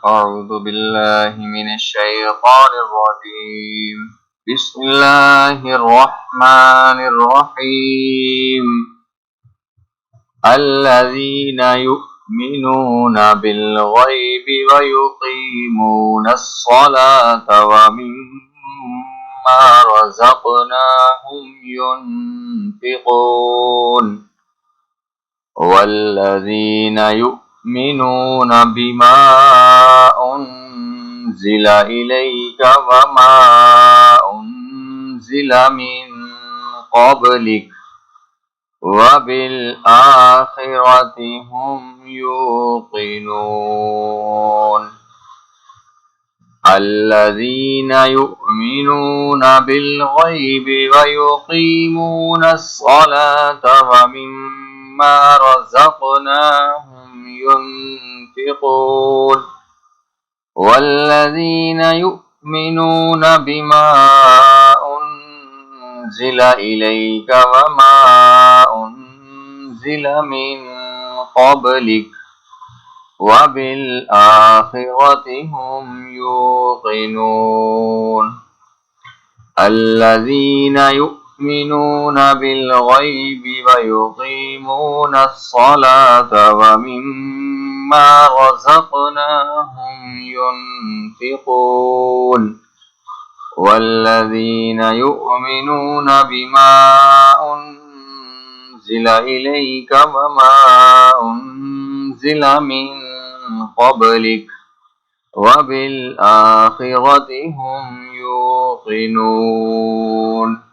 أعوذ بالله من الشيطان الرجيم. بسم الله الرحمن الرحيم. الذين يؤمنون بالغيب ويقيمون الصلاة ومما رزقناهم ينفقون والذين يؤمنون بما أنزل إليك وما أنزل من قبلك وبالآخرة هم يوقنون. الذين يؤمنون بالغيب ويقيمون الصلاة ومما رزقناهم ينفقون والذين يؤمنون بما أنزل إليك وما أنزل من قبلك وبالآخرة هم يوقنون. الذين يؤمنون بالغيب ويقيمون الصلاة ومما رزقناهم ينفقون والذين يؤمنون بما أنزل إليك وما أنزل من قبلك وبالآخرة هم يوقنون.